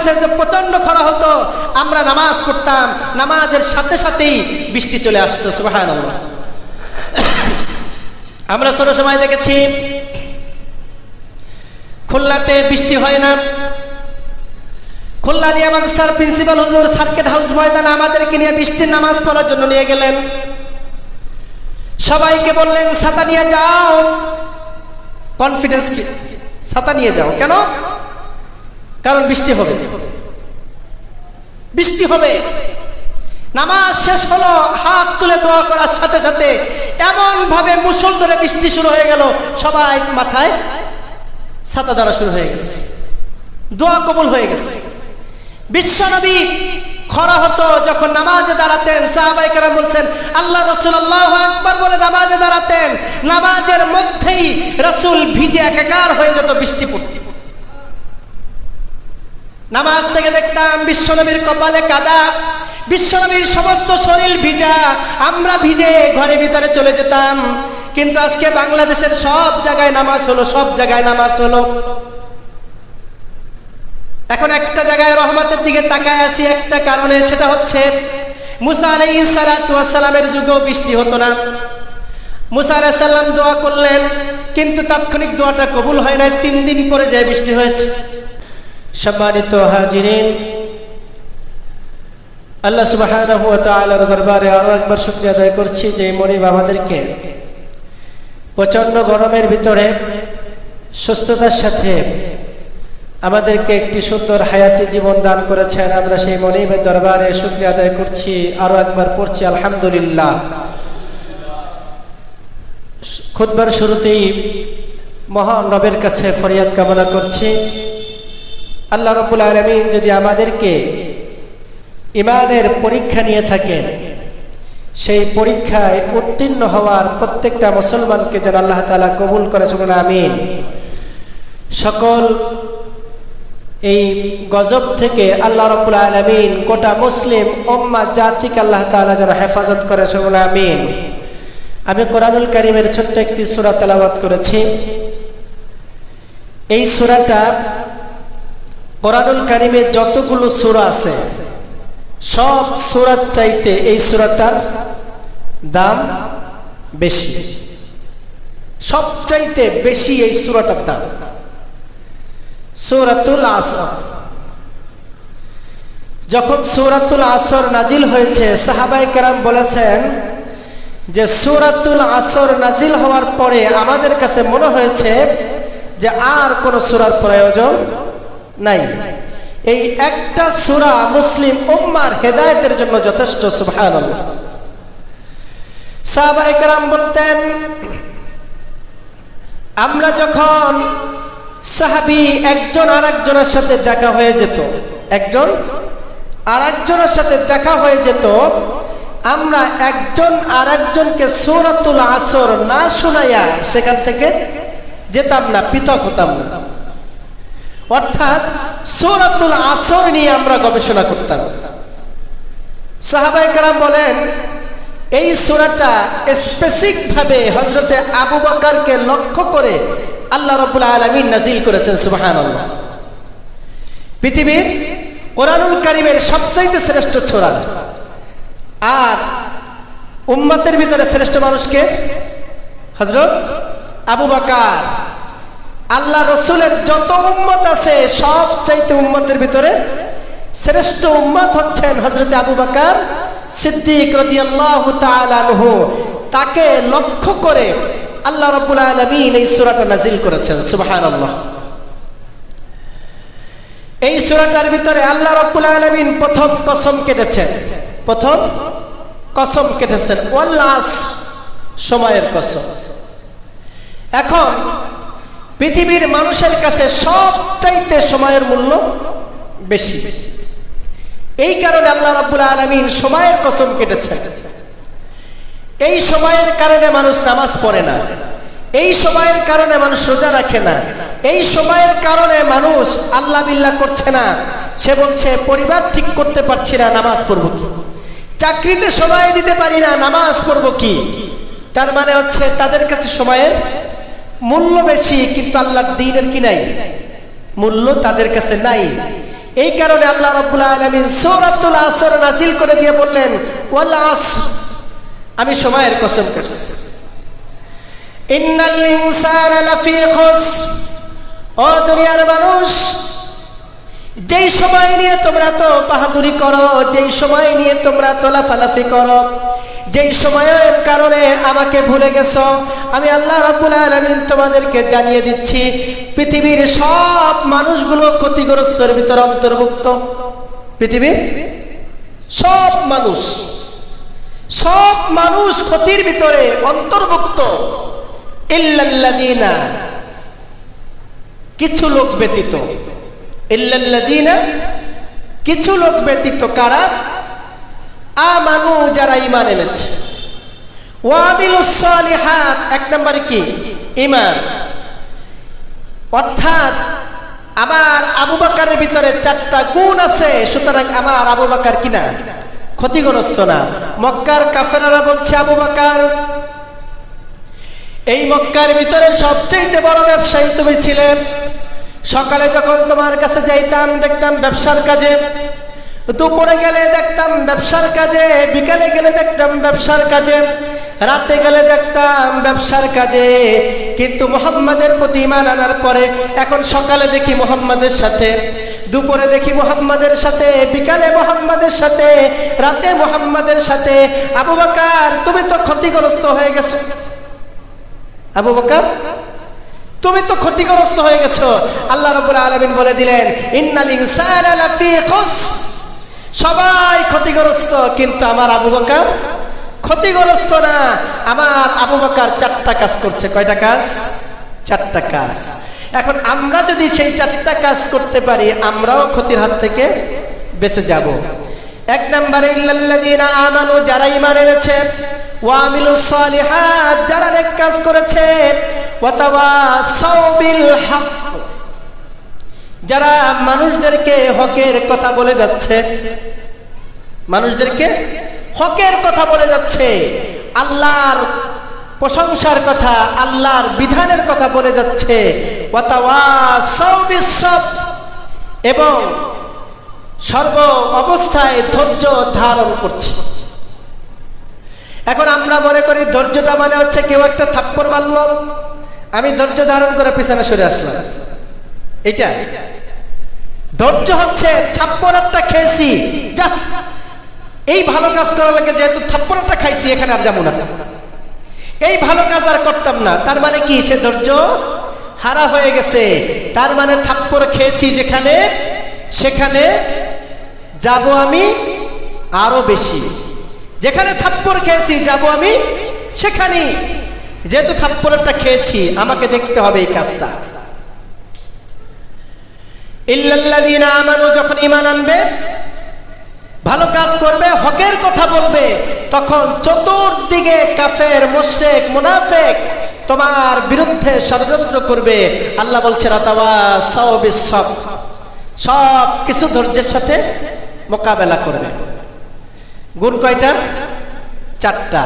বলছে যে প্রচন্ড খরা হতো, আমরা নামাজ পড়তাম, নামাজের সাথে সাথেই বৃষ্টি চলে আসতো। সুবহানাল্লাহ। আমরা ছোট সময় দেখেছি খুলনাতে বৃষ্টি হয় না, খুলনা আলিয়া মাদ্রাসার প্রিন্সিপাল হুজুর সার্কিট হাউস ময়দানে আমাদেরকে নিয়ে বৃষ্টির নামাজ পড়ার জন্য নিয়ে গেলেন। সবাইকে বললেন ছাতা নিয়ে যাও। কনফিডেন্স কি? ছাতা নিয়ে যাও কেন? কারণ বৃষ্টি হবে, বৃষ্টি হবে। নামাজ শেষ হলো, হাত তুলে দোয়া করার সাথে সাথে এমন ভাবে মুষলধারে বৃষ্টি শুরু হয়ে গেল, সবাই মাথায় ছাতা ধরা শুরু হয়ে গেছে, দোয়া কবুল হয়ে গেছে। বিশ্বনবী খরা হতো, যখন নামাজে দাঁড়াতেন সাহাবায়ে কেরাম বলছেন আল্লাহ রাসূল আল্লাহু আকবার বলে নামাজে দাঁড়াতেন, নামাজের মধ্যেই রাসূল ভিজে একাকার হয়ে যেত বৃষ্টি পড়তে। নামাজ থেকে দেখতাম বিশ্বনবীর কপালে কাদা, বিশ্বনবীর সমস্ত শরীর ভিজা, আমরা ভিজে ঘরের ভিতরে চলে যেতাম। কিন্তু আজকে বাংলাদেশের সব জায়গায় নামাজ হলো, সব জায়গায় নামাজ হলো। এখন একটা জায়গায় রহমতের দিকে তাকায় আছি একটা কারণে, সেটা হচ্ছে মুসা আলাইহিস সালাতু ওয়াস সালামের যুগেও বৃষ্টি হতো না। মুসা আলাইহিস সালাম দোয়া করলেন, কিন্তু তাৎক্ষণিক দোয়াটা কবুল হয় না, 3 দিন পরে যায় বৃষ্টি হয়েছে। সম্মানিত হাজিরিন, আল্লাহ সুবহানাহু ওয়া তাআলার দরবারে আরো একবার শুকরিয়া আদায় করছি যে মনিব আমাদেরকে প্রচন্ড গরমের ভিতরে সুস্থতার সাথে আমাদেরকে একটি সুন্দর হায়াতি জীবন দান করেছেন। আমরা সেই মনিবের দরবারে শুকরিয়া আদায় করছি, আরো একবার পড়ছি আলহামদুলিল্লাহ। খুতবার শুরুতেই মহান রবের কাছে ফরিয়াদ কামনা করছি, আল্লাহ রাব্বুল আলামিন যদি আমাদেরকে ঈমানের পরীক্ষা নিয়ে থাকেন, সেই পরীক্ষায় উত্তীর্ণ হওয়ার প্রত্যেকটা মুসলমানকে যেন আল্লাহ তাআলা কবুল করে, বলুন আমিন। সকল এই গজব থেকে আল্লাহ রাব্বুল আলামিন গোটা মুসলিম উম্মাহ জাতিকে আল্লাহ তাআলা যেন হেফাজত করে, বলুন আমিন। আমি কোরআনুল কারীমের ছোট্ট একটি সূরা তেলাওয়াত করেছি। এই সূরাটা কোরআনুল কারীমে যতগুলো সূরা আছে সব সূরার চাইতে এই সূরাটার দাম বেশি, সবচাইতে বেশি এই সূরাটার দাম। সূরাতুল আসর, যখন সূরাতুল আসর নাজিল হয়েছে সাহাবায়ে কেরাম বলেছেন যে সূরাতুল আসর নাজিল হওয়ার পরে আমাদের কাছে মনে হয়েছে যে আর কোন সূরার প্রয়োজন নাই, এই একটা সূরা মুসলিম উম্মার হেদায়েতের জন্য যথেষ্ট। সুবহানাল্লাহ। সাহাবায়ে কেরাম বলতেন, আমরা যখন সাহাবী একজন আরেকজনের সাথে দেখা হয়ে যেত, একজন আরেকজনের সাথে দেখা হয়ে যেত, আমরা একজন আরেকজনকে সূরাতুল আসর না শোনায়া সেখান থেকে যেতাম না, পৃথক হতাম না। অর্থাৎ সূরাতুল আসর নিয়ে আমরা গবেষণা করতাম। সাহাবায়ে কেরাম বলেন এই সূরাটা স্পেসিফিক ভাবে হযরতে আবু বকরকে লক্ষ্য করে আল্লাহ রাব্বুল আলামিন নাজিল করেছেন। সুবহানাল্লাহ। পৃথিবীর কোরআনুল কারীমের সবচাইতে শ্রেষ্ঠ সূরা, আর উম্মতের ভিতরে শ্রেষ্ঠ মানুষকে হযরত আবু বকর। আল্লাহ রসুলের যত উম্মত আছে সবচাইতে উম্মতের ভিতরে শ্রেষ্ঠ উম্মত হচ্ছেন হযরত আবু বকর সিদ্দিক রাদিয়াল্লাহু তাআলা আনহু। তাকে লক্ষ্য করে আল্লাহ রাব্বুল আলামিন এই সূরাটা নাজিল করেছেন। সুবহানাল্লাহ। এই সূরাটার ভিতরে আল্লাহ রাব্বুল আলামিন প্রথম কসম কেটেছেন, প্রথম কসম কেটেছেন ওয়াল আসর, সময়ের কসম। এখন পৃথিবীর মানুষের কাছে সবচাইতে সময়ের মূল্য বেশি, এই কারণে আল্লাহ রাব্বুল আলামিন সময়ের কসম কেটেছেন। এই সময়ের কারণে মানুষ নামাজ পড়ে না, এই সময়ের কারণে মানুষ রোজা রাখে না, এই সময়ের কারণে মানুষ আল্লাহ বিল্লাহ করছে না। সে বলছে পরিবার ঠিক করতে পারছি না, নামাজ পড়বো কি? চাকরিতে সময় দিতে পারি না, নামাজ পড়বো কি? তার মানে হচ্ছে তাদের কাছে সময়ের মূল্য বেশি, কিন্তু আল্লাহর দ্বীনের কি নাই? মূল্য তাদের কাছে নাই। এই কারণে আল্লাহ রাব্বুল আলামিন সূরাতুল আসর নাযিল করে দিয়ে বললেন ওয়াল আসর, আমি সময়ের কসম করছি। ইন্নাল ইনসানা লাফি খুসর, ও দুনিয়ার মানুষ, যেই সময় নিয়ে তোমরা তো বাহাদুরি করো, যেই সময় নিয়ে তোমরা তো লাফালাফি করো, যেই সময়ের কারণে আমাকে ভুলে গেছো, আমি আল্লাহ রাব্বুল আলামিন তোমাদেরকে জানিয়ে দিচ্ছি পৃথিবীর সব মানুষগুলো ক্ষতিগ্রস্তের ভিতরে অন্তর্ভুক্ত। পৃথিবীর সব মানুষ ক্ষতির ভিতরে অন্তর্ভুক্ত, ইল্লাল্লাযীনা, কিছু লোক ব্যতীত। ইল্লাল্লাযীনা, কিছু লোক ব্যতীত। কারা? আমানু, যারা ঈমান এনেছে। ওয়া আমিলুস সালিহাত, এক নম্বরে কি? ঈমান। অর্থাৎ আমার আবু বকরের ভিতরে 4টা গুণ আছে, সুতরাং আমার আবু বকর কিনা ক্ষতিগ্রস্ত না। মক্কার কাফেররা বলছে আবু বকর, এই মক্কার ভিতরে সবচেয়ে বড় ব্যবসায়ী তুমি ছিলে। সকালে যখন তোমার কাছে যাইতাম দেখতাম ব্যবসার কাজে, দুপুরে গেলে দেখতাম ব্যবসার কাজে, বিকালে গেলে দেখতাম ব্যবসার কাজে, রাতে গেলে দেখতাম ব্যবসার কাজে। কিন্তু মুহাম্মাদের প্রতি ঈমান আনার পরে এখন সকালে দেখি মুহাম্মাদের সাথে, দুপুরে দেখি মুহাম্মাদের সাথে, বিকালে মুহাম্মাদের সাথে, রাতে মুহাম্মাদের সাথে। আবু বকর, তুমি তো ক্ষতিগ্রস্ত হয়ে গেছো। আবু বকর, তুমি তো ক্ষতিগ্রস্ত হয়ে গেছো। আল্লাহ রাব্বুল আলামিন বলে দিলেন ইন্নাল ইনসানা লাফি খুসর, সবাই ক্ষতিগ্রস্ত, কিন্তু আমার আবু বকর ক্ষতিগ্রস্ত না। আমার আবু বকর 4টা কাজ করছে। কয়টা কাজ? 4টা কাজ। এখন আমরা যদি সেই 4টা কাজ করতে পারি, আমরাও ক্ষতির হাত থেকে বেঁচে যাব। এক নম্বরে ইল্লাল্লাযীনা আমানু, যারা ঈমান এনেছে, ওয়া আমিলুস সালিহাত, যারা নেক কাজ করেছে, ওয়া তাওয়াসাউ বিল হক, যারা মানুষদেরকে হকের কথা বলে যাচ্ছে, মানুষদেরকে হকের কথা বলে যাচ্ছে, আল্লাহর প্রশংসার কথা, আল্লাহর বিধানের কথা বলে যাচ্ছে। ওয়া তাওয়াসাউ বিস সবর, এবং সর্ব অবস্থায় ধৈর্য ধারণ করছে। এখন আমরা মনে করি ধৈর্যটা মানে হচ্ছে কেউ একটা থাপ্পড় মারল, আমি ধৈর্য ধারণ করে পিছনে সরে আসলাম। এটা ধৈর্য হচ্ছে থাপ্পড় একটা খেয়েছি, যা এই ভালো কাজ করার লাগে, যেহেতু থাপ্পড় একটা খাইছি এখানে আর যাবো না, এই ভালো কাজ আর করতাম না। তার মানে কি? সে ধৈর্য হারা হয়ে গেছে। তার মানে থাপ্পড় খেয়েছি যেখানে, সেখানে যাব আমি আরো বেশি। যেখানে থাপ্পড় খেয়েছি যাব আমি সেখানে, যেহেতু থাপ্পড়টা খেয়েছি আমাকে দেখতে হবে এই কাজটা। ইল্লাল্লাযীনা আমানু, যখন ঈমান আনবে, ভালো কাজ করবে, হকের কথা বলবে, তখন চতুর্দিকে কাফের, মুশরিক, মুনাফিক তোমার বিরুদ্ধে ষড়যন্ত্র করবে। আল্লাহ বলছেন তাওয়াসাউ বিস সবর, সব কিছু ধৈর্যের সাথে মোকাবেলা করবে। গুণ কয়টা? 4টা।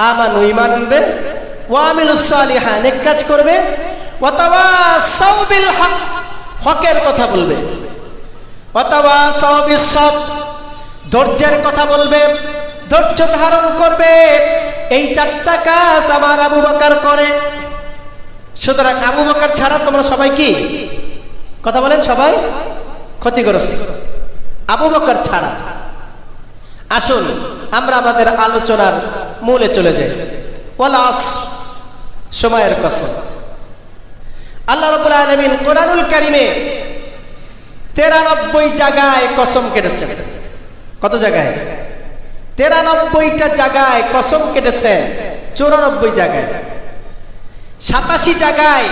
আমানু, ঈমান আনবে, ওয়া আমিলুস সালিহাত, নেক কাজ করবে, ওয়া তাওয়াসাউ বিল হক, হকের কথা বলবে, ওয়া তাওয়াসাউ বিস সবর, ধৈর্যের কথা বলবে, ধৈর্য ধারণ করবে। এই 4টা কাজ আমার আবু বকর করে। সুতরাং আবু বকর ছাড়া তোমরা সবাই কি কথা বলেন? সবাই ক্ষতিগ্রস্ত, আবু বকর ছাড়া। আসুন আমরা আমাদের আলোচনার মূলে চলে যাই। ওয়াল আসর, সময়ের কসম। আল্লাহ রাব্বুল আলামিন কোরআনুল কারীমে 93 জায়গায় কসম কেটেছেন। কত জায়গায়? 93টা জায়গায় কসম কেটেছেন। 94 জায়গায়, 87 জায়গায়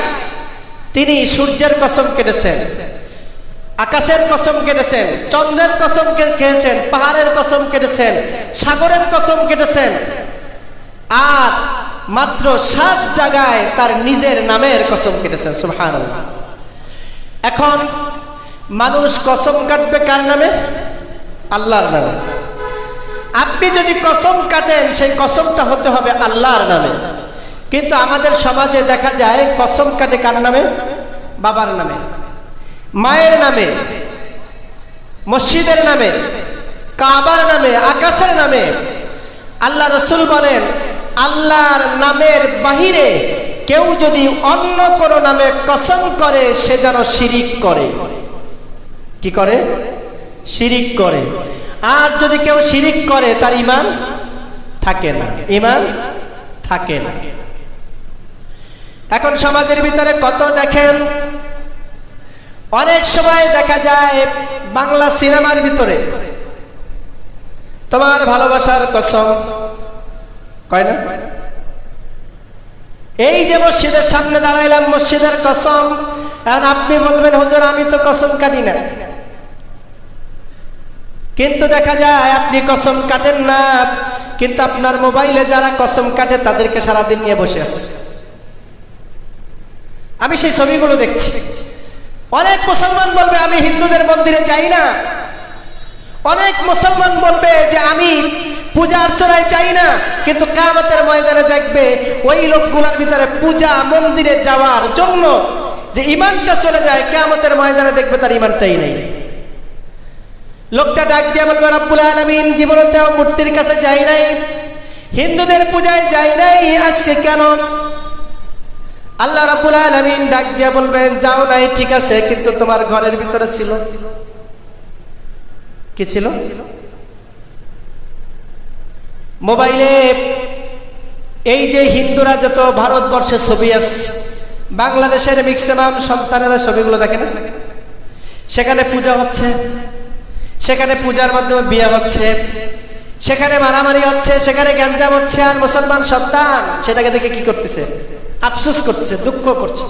তিনি সূর্যের কসম কেটেছেন, আকাশের কসম কেটেছেন, চন্দ্রের কসম কেটেছেন, পাহাড়ের কসম কেটেছেন, সাগরের কসম কেটেছেন। আর মাত্র 7 জায়গায় তার নিজের নামের কসম কেটেছেন। সুবহানাল্লাহ। এখন মানুষ কসম কাটবে কার নামে? আল্লাহর নামে। আপনি যদি কসম কাটেন, সেই কসমটা হতে হবে আল্লাহর নামে। কিন্তু আমাদের সমাজে দেখা যায় কসম কাটে কার নামে? বাবার নামে, মায়ের নামে, মসজিদের নামে, কাবার নামে, আকাশের নামে। আল্লাহ রসুল বলেন, আল্লাহর নামের বাহিরে কেউ যদি অন্য কোনো নামে কসম করে সে যেন শিরিক করে। কি করে? শিরিক করে। আর যদি কেউ শিরিক করে তার ঈমান থাকে না, ঈমান থাকে না। এখন সমাজের ভিতরে কত দেখেন, অনেক সময় দেখা যায় বাংলা সিনেমার ভিতরে তোমার ভালোবাসার কসম কয় না? এই যে মসজিদের সামনে দাঁড়াইলাম, মসজিদের কসম। এখন আপনি বলবেন হুজুর আমি তো কসম কাটি না, কিন্তু দেখা যায় আপনি কসম কাটেন না, কিন্তু আপনার মোবাইলে যারা কসম কাটে তাদেরকে সারাদিন নিয়ে বসে আছে। আমি সেই ছবিগুলো দেখছি। অনেক মুসলমান বলবে আমি হিন্দুদের মন্দিরে যাই না, অনেক মুসলমান বলবে যে আমি পূজা অর্চনায় যাই না, কিন্তু কিয়ামতের ময়দানে দেখবে ওই লোকগুলোর ভিতরে পূজা মন্দিরে যাওয়ার জন্য যে ঈমানটা চলে যায়, কিয়ামতের ময়দানে দেখবে তার ঈমানটাই নেই। লোকটা ডাক দিয়ে বলবে রব্বুল আলামিন জীবনেও মূর্তির কাছে যাই নাই, হিন্দুদের পূজায় যাই নাই, আজকে কেন? আল্লাহ রাব্বুল আলামিন ডাক দিয়ে বলবেন যাও নাই ঠিক আছে, কিন্তু তোমার ঘরের ভিতরে ছিল। কি ছিল? মোবাইলে এই যে হিন্দুরা যত ভারতবর্ষের ছবি আছে, বাংলাদেশের ম্যাক্সিমাম সন্তানেরা ছবিগুলো দেখে না? সেখানে পূজা হচ্ছে, সেখানে পূজার মাধ্যমে বিয়ে হচ্ছে, সেখানে মারামারি হচ্ছে, সেখানে গ্যাঞ্জাম হচ্ছে, আর মুসলমান সন্তান সেটাকে দেখে কি করতেছে? আফসোস করছে, দুঃখ করছে,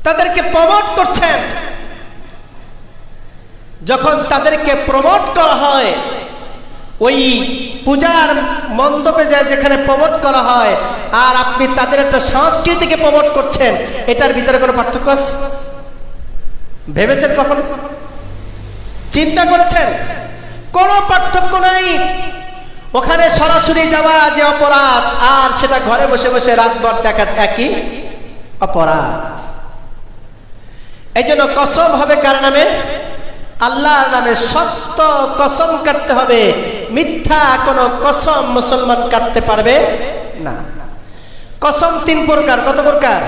তাদেরকে প্রমোট করছেন। যখন তাদেরকে প্রমোট করা হয় ওই পূজার মণ্ডপে যায় যেখানে প্রমোট করা হয়, আর আপনি তাদের একটা সংস্কৃতিকে প্রমোট করছেন, এটার ভিতরে কোনো পার্থক্য আছে? ভেবেছেন কখন? চিন্তা করেছেন? কোনো পার্থক্য নাই। ওখানে সরাসরি যাওয়া যে অপরাধ, আর সেটা ঘরে বসে বসে রাতভর দেখা একই অপরাধ। এই জন্য কসম হবে কার নামে? আল্লাহর নামে। সত্য কসম কাটতে হবে, মিথ্যা কোনো কসম মুসলমান কাটতে পারবে না। কসম তিন প্রকার। কত প্রকার?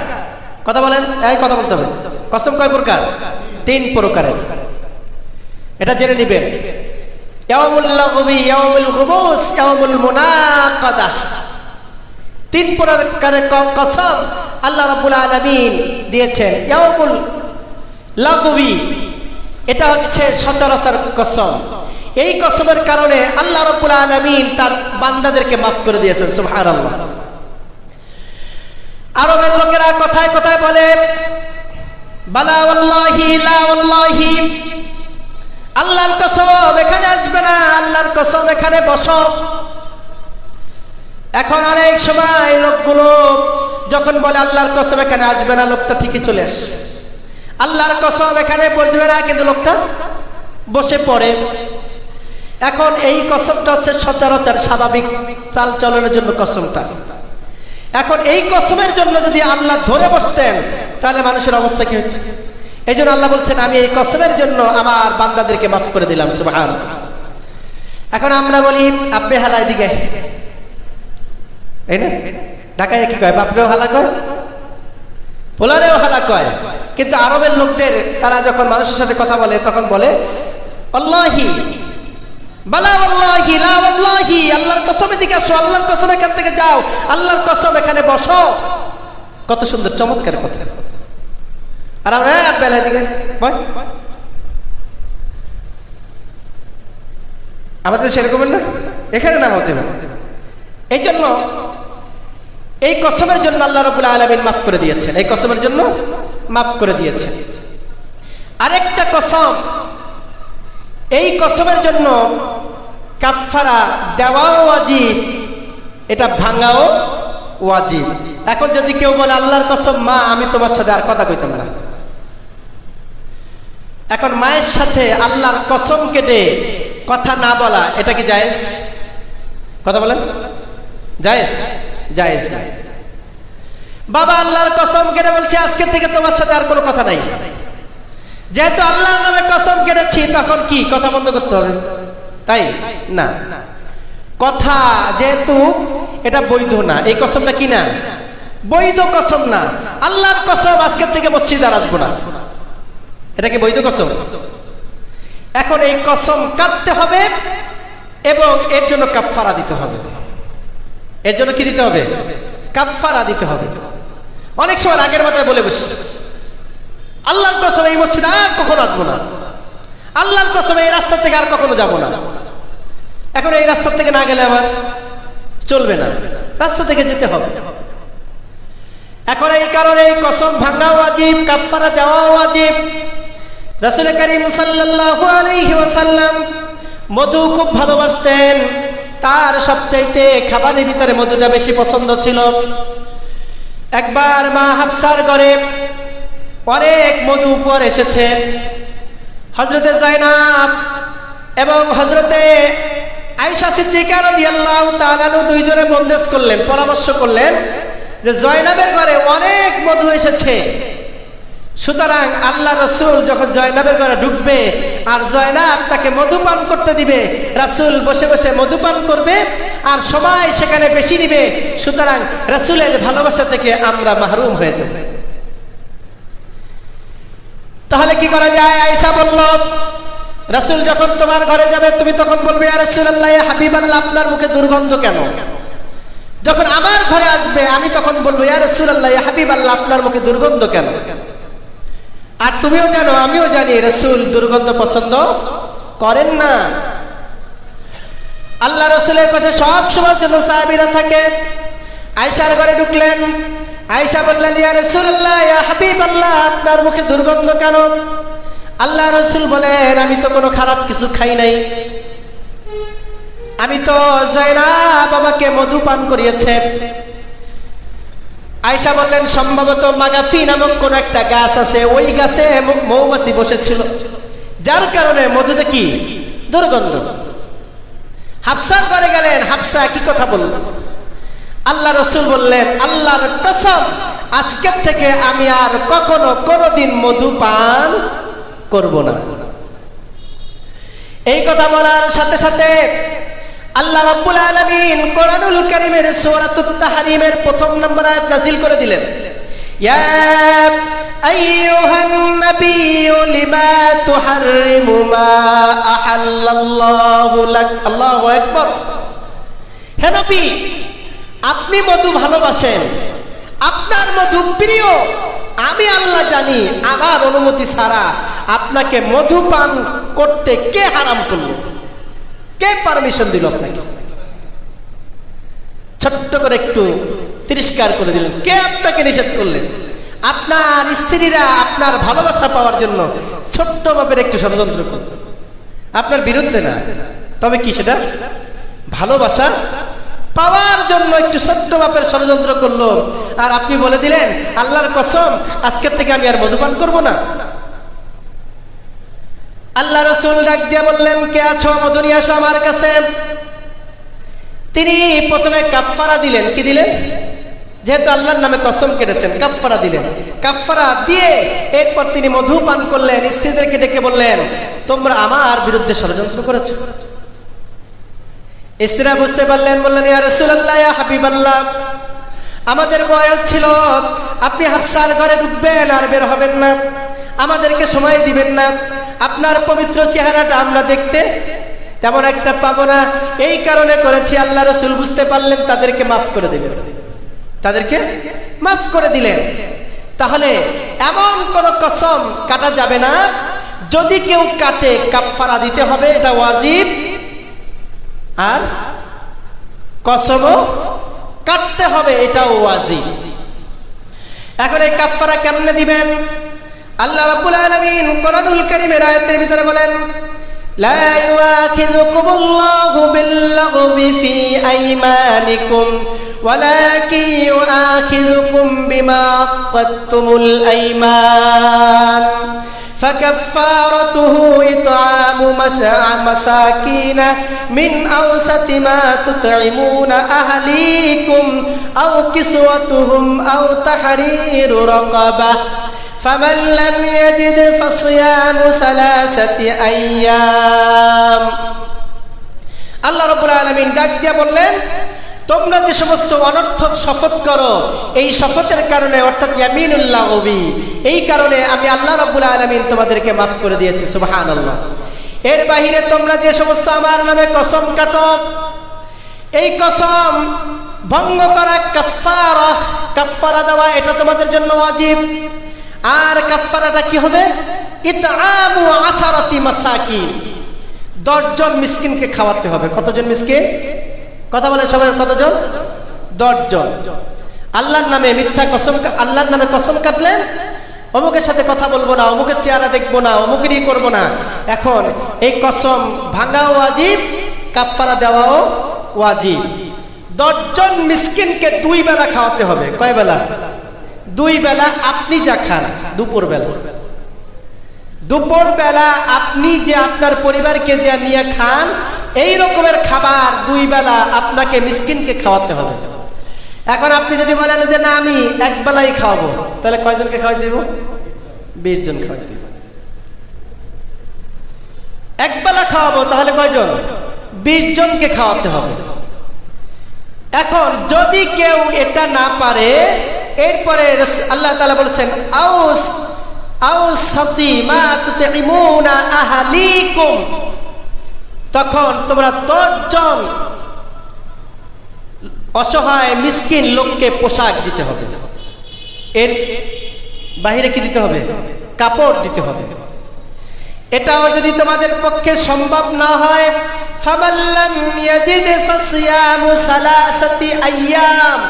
কথা বলেন, এই কথা বলতে হবে। কসম কয় প্রকার? তিন প্রকারের। এটা জেনে নিবেন। ইয়াউমুল লাগবি, ইয়াউমুল গুমুস, ইয়াউমুল মুনাকাদাহ। তিন প্রকারের কসম আল্লাহ রাব্বুল আলামিন দিয়েছেন। ইয়াউমুল লাগবি এটা হচ্ছে সচরাচর কসম। এই কসমের কারণে আল্লাহ রাব্বুল আলামিন তার বান্দাদেরকে মাফ করে দিয়েছেন। সুবহানাল্লাহ। আরবের লোকেরা কথায় কথায় বলে বালা ওয়াল্লাহি লা ওয়াল্লাহি, আল্লাহর কসম এখানে আসবে না, আল্লাহর কসম এখানে বসো। এখন অনেক সময় লোকগুলো যখন বলে আল্লাহর কসম এখানে আসবে না, লোকটা ঠিকই চলে আসে। আল্লাহর কসম এখানে বসবে না, কিন্তু লোকটা বসে পড়ে। এখন এই কসমটা হচ্ছে সচরাচর স্বাভাবিক চাল চলনের জন্য কসমটা। এখন এই কসমের জন্য যদি আল্লাহ ধরে বসতেন তাহলে মানুষের অবস্থা কি হতো? এই জন্য আল্লাহ বলছেন আমি এই কসমের জন্য আমার বান্দাদেরকে মাফ করে দিলাম। সুবহানাল্লাহ। এখন আমরা বলি আব্বে হালা এদিকে, এই না ঢাকায় কি কয়? বাপরেও হালা কয়, পোলারেও হালা কয়। কিন্তু আরবের লোকদের তারা যখন মানুষের সাথে কথা বলে তখন বলে আল্লাহি বালা ওয়াল্লাহি লা ওয়াল্লাহি, আল্লাহর কসম এদিকে আসো, আল্লাহর কসম এখান থেকে যাও, আল্লাহর কসম এখানে বসো। কত সুন্দর চমৎকার কথা। আর আমরা বেলা দিকে বয়, আমাদের সেরকম না, এখানে না হতে পারে। এই জন্য এই কসমের জন্য আল্লাহ রাব্বুল আলামিন মাফ করে দিয়েছেন, এই কসমের জন্য মাফ করে দিয়েছেন। আরেকটা কসম, এই কসমের জন্য কাফারা দেওয়াও ওয়াজিব, এটা ভাঙাও ওয়াজিব। এখন যদি কেউ বলে আল্লাহর কসম মা আমি তোমার সাথে আর কথা কইতাম না, এখন মায়ের সাথে আল্লাহর কসম কেটে কথা না বলা এটা কি জায়েজ? কথা বলেন, জায়েজ? জায়েজ না। বাবা আল্লাহর কসম কেটে বলছে আজকে থেকে তোমার সাথে আর কোনো কথা নাই, যেহেতু আল্লাহর নামে কসম কসম কেটেছি, তখন কি কথা বন্ধ করতে হবে? তাই না, কথা যেহেতু এটা বৈধ না, এই কসমটা কি না, বৈধ কসম না। আল্লাহর কসম আজকের থেকে মসজিদে আর আসবো না, এটা কি বৈধ কসম? এখন এই কসম কাটতে হবে এবং এর জন্য কাফফারা দিতে হবে। এর জন্য কি দিতে হবে? কাফফারা দিতে হবে। অনেক সময় আগের মাথায় বলে বসে, আল্লাহর কসম এই মসজিদে আর কখনো আসবো না, আল্লাহর কসম এই রাস্তা থেকে আর কখনো যাব না। এখন এই রাস্তা থেকে না গেলে আমার চলবে না, রাস্তা থেকে যেতে হবে। এখন এই কারণে এই কসম ভাঙা ওয়াজিব, কাফফারা দেওয়া ওয়াজিব। রাসূল করিম সাল্লাল্লাহু আলাইহি ওয়াসাল্লাম মধু খুব ভালোবাসতেন, তার সবচাইতে খাবারের ভিতরে মধুটা বেশি পছন্দ ছিল। একবার মা হাফসার ঘরে অনেক মধু উপহার এসেছে। হযরতে যায়েনব এবং হযরতে আয়েশা সিদ্দিকা রাদিয়াল্লাহু তাআলা আনহা দুইজনে বন্দেশ করলেন, পরামর্শ করলেন যে যায়েনবের ঘরে অনেক মধু এসেছে, সুতরাং আল্লাহ রাসূল যখন যায়েনবের ঘরে ঢুকবে আর যায়েনব তাকে মধু পান করতে দিবে, রাসূল বসে বসে মধু পান করবে আর সময় সেখানে বেশি নিবে, সুতরাং রাসূলের ভালোবাসা থেকে আমরা মাহরুম হয়ে যাব। তাহলে কি করা যায়? আয়েশা বলল, রাসূল যখন তোমার ঘরে যাবে তুমি তখন বলবে, ইয়া রাসূলুল্লাহ, ইয়া হাবিবাল্লাহ, আপনার মুখে দুর্গন্ধ কেন? যখন আমার ঘরে আসবে আমি তখন বলবো, ইয়া রাসূলুল্লাহ, ইয়া হাবিবাল্লাহ, আপনার মুখে দুর্গন্ধ কেন? আর তুমিও জানো আমিও জানি রাসূল দুর্গন্ধ পছন্দ করেন না। আল্লাহ রাসূলের কাছে সব সময়ের জন্য সাহাবীরা থাকে। আয়েশার ঘরে ঢুকলেন, আয়েশা বললেন, ইয়া রাসূলুল্লাহ, ইয়া হাবিবাল্লাহ, আপনার মুখে দুর্গন্ধ কেন? আল্লাহ রাসূল বলেন, আমি তো কোনো খারাপ কিছু খাই নাই, আমি তো যায়েনব আমাকে মধু পান করিয়েছে। আয়েশা বললেন, সম্ভবত মাগাফি নামক কোন একটা গাছ আছে, ওই গাছে মৌমাছি বসেছিল, যার কারণে মধুতে কি দুর্গন্ধ। হাফসার ঘরে গেলেন, হাফসা কি কথা বলল? আল্লাহ রাসূল বললেন, আল্লাহর কসম, আজকের থেকে আমি আর কখনো কোনোদিন মধু পান করব না। এই কথা বলার সাথে সাথে আল্লাহ রাব্বুল আলামিন কোরআনুল কারীমের সূরাতুত তাহরীমের প্রথম নম্বর আয়াত নাযিল করে দিলেন, ইয়া আইয়ুহান নাবিয়্যু লিমা তুহাররিমু মা আহাল্লাল্লাহু লাক। আল্লাহু আকবার। হে নবী, আপনি মধু ভালোবাসেন, আপনার মধু প্রিয়, আমি আল্লাহ জানি, আমার অনুমতি ছাড়া আপনাকে মধু পান করতে কে হারাম করলো? কে পারমিশন দিল আপনাকে? ছোট্ট করে একটু তিরস্কার করে দিলেন, কে আপনাকে নিষেধ করলেন? আপনার স্ত্রীরা আপনার ভালোবাসা পাওয়ার জন্য ছোট্ট মাপের একটু ষড়যন্ত্র করল, আপনার বিরুদ্ধে না, তবে কি সেটা ভালোবাসা পাওয়ার জন্য একটু ছোট্ট মাপের ষড়যন্ত্র করলো, আর আপনি বলে দিলেন, আল্লাহর কসম, আজকের থেকে আমি আর মধুপান করব না। আল্লাহ রাসূল ডাক দিয়ে বললেন, কে আছো? মধু নিয়ে আসো আমার কাছে। তিনি প্রথমে কাফফারা দিলেন। কি দিলেন? যেহেতু আল্লাহর নামে কসম কেটেছেন, কাফফারা দিলেন। কাফফারা দিয়ে এরপর তিনি মধু পান করলেন। স্ত্রীদেরকে ডেকে বললেন, তোমরা আমার বিরুদ্ধে ষড়যন্ত্র করেছো। স্ত্রীরা বুঝতে পারলেন, বললেন, ইয়া রাসূলুল্লাহ, ইয়া হাবিবাল্লাহ, আমাদের বয়স ছিল, আপনি হাফসার ঘরে ঢুকবেন আর বের হবেন না, আমাদেরকে সময় দিবেন না, আপনার পবিত্র চেহারাটা আমরা দেখতে তেমন একটা পাবো না, এই কারণে করেছি। আল্লাহ রাসূল বুঝতে পারলেন, তাদেরকে মাফ করে দিলেন, তাদেরকে মাফ করে দিলেন। তাহলে এমন কোন কসম কাটা যাবে না, যদি কেউ কাটে কাফফারা দিতে হবে, এটা ওয়াজিব, আর কসমও কাটতে হবে, এটাও ওয়াজিব। এখন এই কাফফারা কেমনে দিবেন? আল্লাহ রাব্বুল আলামিন কোরআনুল কারীমের আয়াতের ভিতরে বলেন, লা ইউআখিযুকুমুল্লাহু বিল্লাগবি ফি আইমানিকুম ওয়ালাকিন ইউআখিযুকুম বিমা আক্কাদতুমুল আইমান فكفارته إطعام مساكين من أوسط ما تطعمون أهليكم أو كسوتهم أو تحرير رقبة ফামান লাম ইয়াজিদ ফাসিয়ামু সালাসাতি আইয়াম। আল্লাহ রাব্বুল আলামিন ডাক দিয়ে বললেন, তোমরা যে সমস্ত অনর্থক শপথ করো, এই শপথের কারণে অর্থাৎ ইয়ামিনুল লাগবি, এই কারণে আমি আল্লাহ রাব্বুল আলামিন তোমাদেরকে মাফ করে দিয়েছি। সুবহানাল্লাহ। এর বাহিরে তোমরা যে সমস্ত আমার নামে কসম কাটো, এই কসম ভঙ্গ করা কাফারা, কাফারা দেওয়া এটা তোমাদের জন্য ওয়াজিব। আর কাফারাটা কি হবে? ইতআমু আশারাতি মাসাকিন, 10 জন মিসকিনকে খাওয়াতে হবে। কতজন মিসকিন? কথা বলেন সবাই, কতজন? 10 জন। আল্লাহর নামে মিথ্যা কসম, আল্লাহর নামে কসম কাটলেন, অমুকের সাথে কথা বলবো না, অমুকের চেহারা দেখবো না, অমুকেরই করবো না। এখন এই কসম ভাঙাও ওয়াজিব, কাফারা দেওয়াও ওয়াজিব। 10 জন মিসকিনকে 2 বেলা খাওয়াতে হবে। কয় বেলা? 2 বেলা। আপনি যা খান দুপুর বেলা, দুপুর বেলা আপনি যে আপনার পরিবারকে যে নিয়ে খান, এই রকমের খাবার 2 বেলা আপনাকে মিসকিনকে খাওয়াতে হবে। এখন আপনি যদি বলেন যে না আমি এক বেলাই খাওয়াবো, তাহলে কয়জনকে খাওয়াই দেব? 20 জন খাওয়াই দেব। এক বেলা খাওয়াবো তাহলে কয়জন? 20 জনকে খাওয়াতে হবে। এখন যদি কেউ এটা না পারে, এরপরে আল্লাহ তাআলা বলেছেন আউসাতি মা তুতিমুনা আহলিকুম, তখন তোমরা 10 জন অসহায় মিসকিন লোককে পোশাক দিতে হবে। এর বাহিরে কি দিতে হবে? কাপড় দিতে হবে। এটাও যদি তোমাদের পক্ষে সম্ভব না হয়, ফামান লাম ইয়াজিদ ফাসিয়ামু সালাসাতি আইয়াম,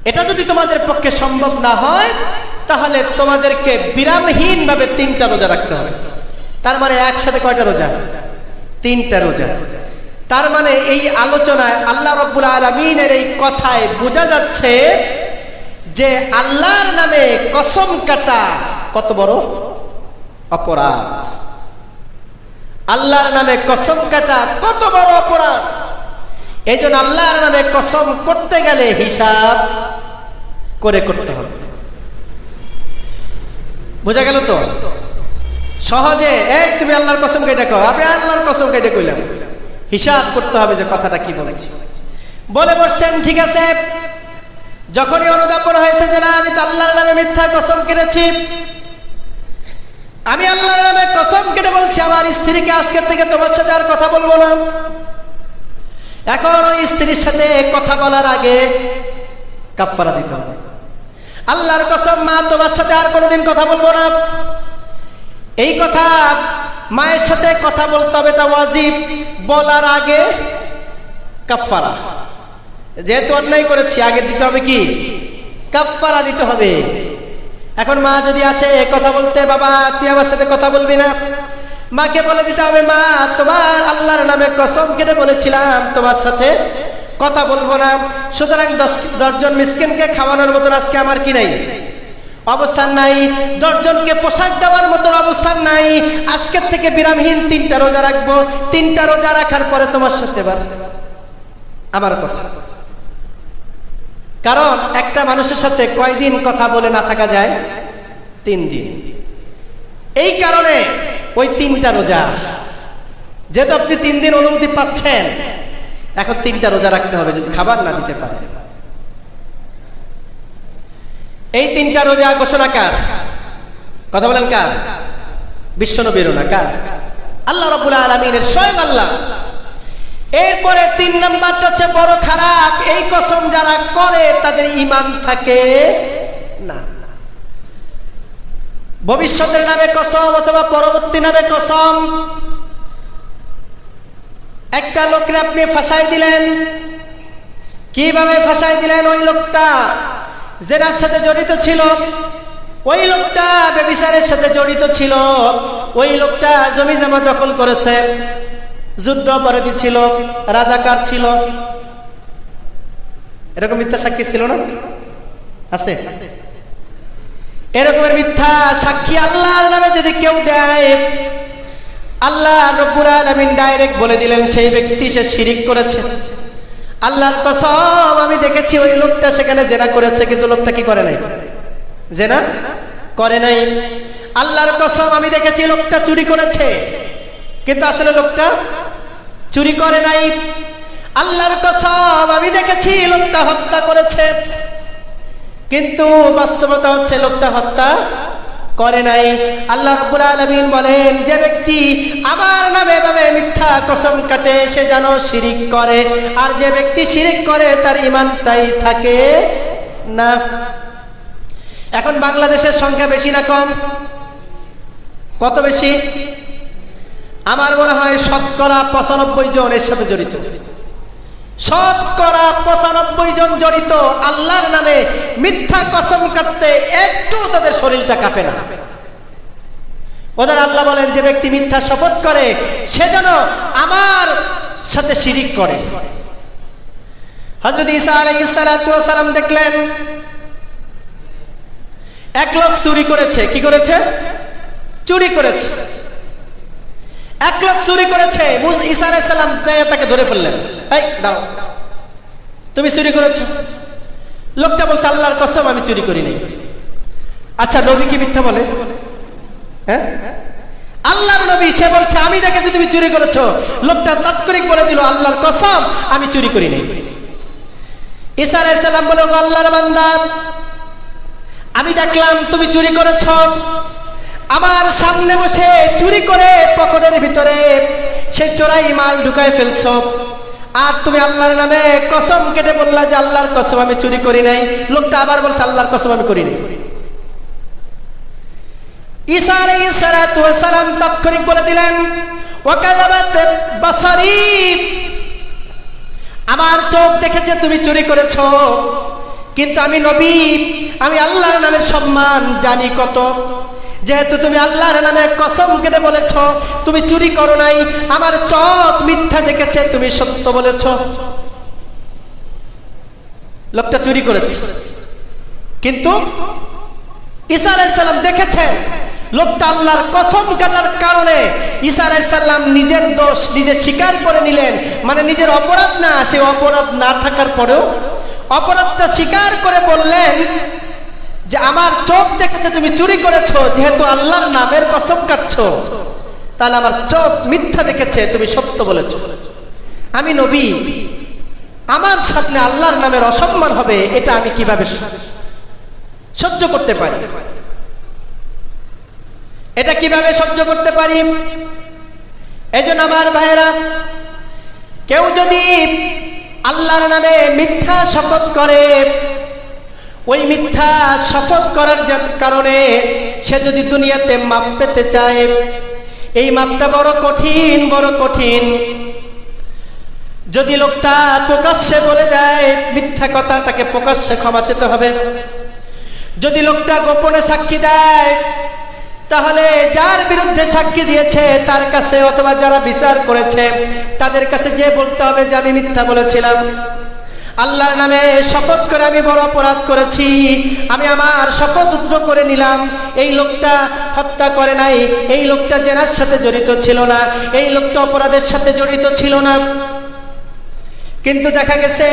এটা যদি তোমাদের পক্ষে সম্ভব না হয়, তাহলে তোমাদেরকে বিরামহীন ভাবে 3টা রোজা রাখতে হবে। তার মানে একসাথে কয়টা রোজা? 3টা রোজা। তার মানে এই আলোচনায় আল্লাহ রাব্বুল আলামিনের এই কথায় বোঝা যাচ্ছে যে আল্লাহর নামে কসম কাটা কত বড় অপরাধ। আল্লাহর নামে কসম কাটা কত বড় অপরাধ। এই জন্য আল্লাহর নামে কসম করতে গেলে হিসাব করে করতে হবে। বোঝা গেল তো? সহজে এই তুমি আল্লাহর কসম কেটে কও, আপনি আল্লাহর কসম কেটে কইলাম, হিসাব করতে হবে যে কথাটা কি বলেছি। বলে বসছেন ঠিক আছে, যখনই অনুধাবন হয়েছে যে না আমি তো আল্লাহর নামে মিথ্যা কসম কেটেছি, আমি আল্লাহর নামে কসম কেটে বলছি আমার স্ত্রীকে আজকের থেকে তোমার সাথে আর কথা বলবো না। এখন ওই স্ত্রীর সাথে কথা বলার আগে কাফারা দিতে হবে। আল্লাহর কসম মা তোমার সাথে আর কোনোদিন কথা বলবো না, এই কথা মায়ের সাথে কথা বলতে হবে, এটা ওয়াজিব। বলার আগে কাফারা, যেহেতু অন্যায় করেছি আগে দিতে হবে কি? কাফারা দিতে হবে। এখন মা যদি আসে কথা বলতে, বাবা তুই আমার সাথে কথা বলবি না, মাকে বলে দিতে হবে মা তোমার আল্লাহর নামে কসম কেটে বলেছিলাম তোমার সাথে কথা বলবো না। সুতরাং 10 জন মিসকিনকে খাওয়ানোর মতন আজকে আমার কি নাই? অবস্থান নাই। 10 জনকে পোশাক দেওয়ার মতন অবস্থান নাই। আজকের থেকে বিরামহীন 3টা রোজা রাখবো। 3টা রোজা রাখার পরে তোমার সাথে এবার আমার কথা। কারণ একটা মানুষের সাথে কয়দিন কথা বলে না থাকা যায়? 3 দিন। এই কারণে ওই 3টা রোজা, যেহেতু আপনি 3 দিন অনুমতি পাচ্ছেন, এখন 3টা রোজা রাখতে হবে যদি খাবার না দিতে পারে। এই 3টা রোজা ঘোষণা কার? কথা বলেন কার? বিশ্বনবীর না, কার? আল্লাহ রাব্বুল আলামিনের, স্বয়ং আল্লাহ। এরপরে 3 নাম্বারটা হচ্ছে বড় খারাপ, এই কসম যারা করে তাদের ঈমান থাকে না। ভবিষ্যতের নামে কসম অথবা পরবর্তী নামে কসম। একটা লোককে আপনি ফাঁসাই দিলেন, কিভাবে ফাঁসাই দিলেন? ওই লোকটা জেনার সাথে জড়িত ছিল, ওই লোকটা ব্যভিচারের সাথে জড়িত ছিল, ওই লোকটা জমি জমা দখল করেছে, যুদ্ধ অপরাধী ছিল, রাজাকার ছিল। এরকম মিথ্যা সাক্ষী ছিল না? আছে? এরকমের মিথ্যা সাক্ষী আল্লাহর নামে যদি কেউ দেয়, আল্লাহ রাব্বুল আলামিন ডাইরেক্ট বলে দিলেন সেই ব্যক্তি সে শিরিক করেছে। আল্লাহর কসম আমি দেখেছি ওই লোকটা সেখানে জেনা করেছে, কিন্তু লোকটা কি করে নাই? জেনা করে নাই। আল্লাহর কসম আমি দেখেছি লোকটা চুরি করেছে, কিন্তু আসলে লোকটা চুরি করে নাই। আল্লাহর কসম আমি দেখেছি লোকটা হত্যা করেছে, কিন্তু বাস্তবতা হচ্ছে লোকটা হত্যা করে নাই। আল্লাহ রাব্বুল আলামিন বলেন, যে ব্যক্তি আমার নামে এভাবে মিথ্যা কসম কাটে সে যেন শিরিক করে, আর যে ব্যক্তি শিরিক করে তার ঈমানটাই থাকে না। এখন বাংলাদেশের সংখ্যা বেশি না কম? কত বেশি? আমার মনে হয় শতকরা 95 জন এর সাথে জড়িত। শতকরা 95 জন জড়িত আল্লাহর নামে মিথ্যা কসম কাটতে, একটু তাদের শরীরটা কাঁপে না। ওদের আল্লাহ বলেন, যে ব্যক্তি মিথ্যা শপথ করে সে যেন আমার সাথে শিরিক করে। হযরত ঈসা আলাইহিস সালাতু ওয়াস সালাম দেখলেন এক লোক চুরি করেছে। কি করেছে? চুরি করেছে। এক লোক চুরি করেছে। ঈসা আলাইহিস সালাম তাকে ধরে ফেললেন, এই দাঁড়াও, তুমি চুরি করেছো? লোকটা বলছে, আল্লাহর কসম আমি চুরি করি নাই। আচ্ছা, নবী কি মিথ্যা বলে? হ্যাঁ, আল্লাহর নবী সে বলছে আমি দেখেছি তুমি চুরি করেছো। লোকটা তাৎক্ষণিক বলে দিল, আল্লাহর কসম আমি চুরি করি নাই। ঈসা আলাইহিস সালাম বলল, আল্লাহর বান্দা, আমি দেখলাম তুমি চুরি করেছো, আমার সামনে বসে চুরি করে পকেটের ভিতরে সে চোরাই মাল ঢুকায় ফেলছো, আর তুমি আল্লাহর নামে কসম কেটে বললা যে আল্লাহর কসম আমি চুরি করি নাই। লোকটা আবার বলছে, আল্লাহর কসম আমি করি নাই। ঈসা আলাইহিস সালাতু ওয়াস সালাম তাৎক্ষণিক বলে দিলেন, ওয়াকাযাবাত বাসারি, আমার চোখ দেখেছে তুমি চুরি করেছো, কিন্তু আমি নবী, আমি আল্লাহর নামের সম্মান জানি কত। যেহেতু তুমি আল্লাহর নামে কসম কেটে বলেছো তুমি চুরি করো নাই, আমার চোখ মিথ্যা দেখেছে, তুমি সত্য বলেছো। লোকটা চুরি করেছে, কিন্তু ঈসা আলাইহিস সালাম দেখেছেন লোকটা আল্লাহর কসম কাটার কারণে ঈসা আলাইহিস সালাম নিজের দোষ নিজে স্বীকার করে নিলেন। মানে নিজের অপরাধ না, সে অপরাধ না থাকার পরেও অপরাধটা স্বীকার করে বললেন যে আমার চোখ দেখেছে তুমি চুরি করেছো, যেহেতু আল্লাহর নামের কসম কাটছো তাহলে আমার চোখ মিথ্যা দেখেছে, তুমি সত্য বলেছো। আমি নবী, আমার সামনে আল্লাহর নামের অসম্মান হবে, এটা আমি কিভাবে সহ্য করতে পারি? এটা কিভাবে সহ্য করতে পারি? এজন্য আমার ভাইয়েরা, কেউ যদি আল্লাহর নামে মিথ্যা শপথ করে, ওই মিথ্যা শপথ করার কারণে সে যদি দুনিয়াতে মাপ পেতে চায়, এই মাপটা বড় কঠিন, বড় কঠিন। যদি লোকটা প্রকাশ্যে বলে দেয় মিথ্যা কথা, তাকে প্রকাশ্যে ক্ষমা চেতে হবে। যদি লোকটা গোপনে সাক্ষী দেয়, তাহলে যার বিরুদ্ধে সাক্ষী দিয়েছে তার কাছে অথবা যারা বিচার করেছে তাদের কাছে যে বলতে হবে যে আমি মিথ্যা বলেছিলাম, আল্লাহর নামে শপথ করে আমি বড় অপরাধ করেছি, আমি আমার শপথ উদ্র করে নিলাম। এই লোকটা হত্যা করে নাই, এই লোকটা জেনার সাথে জড়িত ছিল না, এই লোকটা অপরাধের সাথে জড়িত ছিল না। কিন্তু দেখা গেছে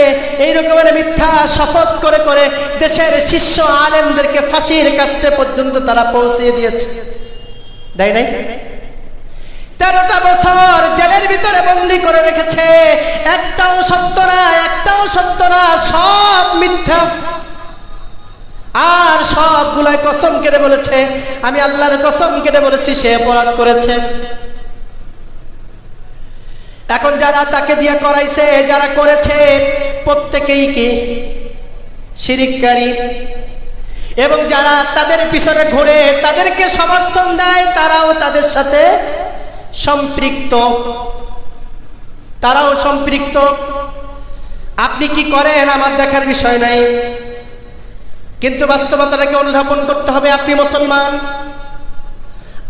এই রকমের মিথ্যা শপথ করে করে দেশের শীর্ষ আলেমদেরকে ফাঁসির কাছে পর্যন্ত তারা পৌঁছে দিয়েছে, দেয় নাই? 13টা বছর জেলের ভিতরে বন্দী করে রেখেছে, একটাও সত্য না, একটাও সত্য না, সব মিথ্যা। আর সবগুলাই কসম কেটে বলেছে আমি আল্লাহর কসম কেটে বলেছি সে অপরাধ করেছে। এখন যারা তাকে দিয়ে করাইছে, যারা করেছে, প্রত্যেকেই কি শিরিককারী, এবং যারা তাদের পিছনে ঘুরে তাদেরকে সমর্থন দেয় তারাও তাদের সাথে সম্পৃক্ত, তারাও সম্পৃক্ত। আপনি কি করেন আমার দেখার বিষয় নাই, কিন্তু বাস্তবতাটাকে অনুধাবন করতে হবে। আপনি মুসলমান,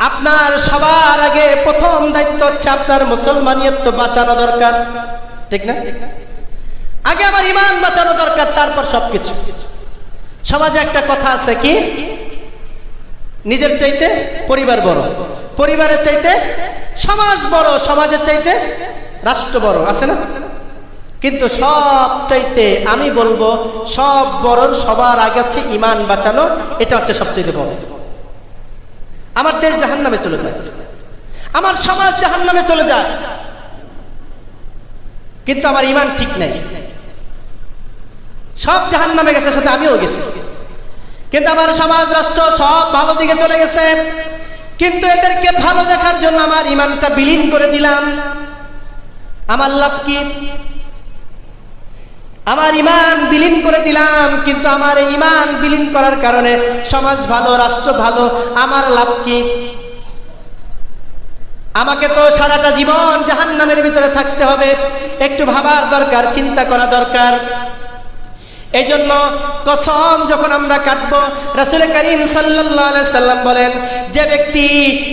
আপনার সবার আগে প্রথম দায়িত্ব হচ্ছে আপনার মুসলমানিয়ত বাঁচানো দরকার, ঠিক না? আগে আমার ঈমান বাঁচানো দরকার, তারপর সবকিছু। সমাজে একটা কথা আছে, কি নিজের চাইতে পরিবার বড়, পরিবারের চাইতে সমাজ বড়, সমাজের চাইতে রাষ্ট্র বড়, আছে না? কিন্তু সবচাইতে আমি বলবো সব বড়র সবার আগে হচ্ছে ঈমান বাঁচানো, এটা হচ্ছে সবচাইতে বড়। আমার দেশ জাহান্নামে চলে যায়, আমার সমাজ জাহান্নামে চলে যায়, কিন্তু আমার ঈমান ঠিক নেই। সব জাহান্নামে গেছে, সাথে আমিও গেছি, কিন্তু আমার সমাজ রাষ্ট্র সব ভালো দিকে চলে গেছে, কিন্তু এদেরকে ভালো দেখার জন্য আমার ঈমানটা বিলীন করে দিলাম। আমার লাভ কি? আমার ঈমান বিলীন করে দিলাম, কিন্তু আমার এই ঈমান বিলীন করার কারণে সমাজ ভালো, রাষ্ট্র ভালো, আমার লাভ কি? আমাকে তো সারাটা জীবন জাহান্নামের ভিতরে থাকতে হবে। একটু ভাবার দরকার, চিন্তা করা দরকার। এই জন্য কসম যখন আমরা কাটবো, রাসূল করিম সাল্লাল্লাহু আলাইহি সাল্লাম বলেন, যে ব্যক্তি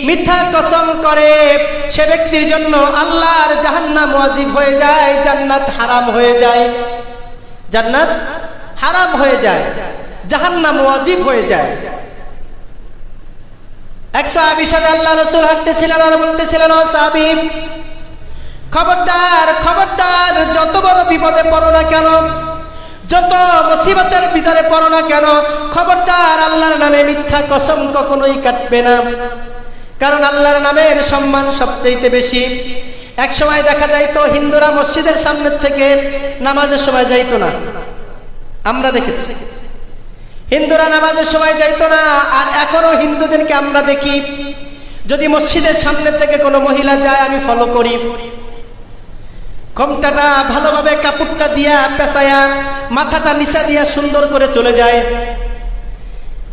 মিথ্যা কসম করে সে ব্যক্তির জন্য আল্লাহর জাহান্নাম ওয়াজিব হয়ে যায়, জান্নাত হারাম হয়ে যায়। জান্নাত হারাম হয়ে যায়, জাহান্নাম ওয়াজিব হয়ে যায়। এক সাহাবী সাথে আল্লাহ রাসূল হাঁটতেছিলেন আর বলতেছিলেন, ও সাহাবী, খবরদার খবরদার, যত বড় বিপদে পড়ো না কেন, যত মুসিবতের ভিতরে পড়ো না কেন, খবরদার আল্লাহর নামে মিথ্যা কসম কখনোই কাটবে না, কারণ আল্লাহর নামের সম্মান সবচেয়ে বেশি। এক সময় দেখা যাইতো হিন্দুরা মসজিদের সামনে থেকে নামাজের সময় যাইতো না, আমরা দেখেছি হিন্দুরা নামাজের সময় যাইতো না। আর এখনো হিন্দুদেরকে আমরা দেখি, যদি মসজিদের সামনে থেকে কোনো মহিলা যায় আমি ফলো করি, ঘোমটাটা ভালোভাবে কাপড়টা দিয়া পেঁচায়া মাথাটা নিচা দিয়া সুন্দর করে চলে যায়,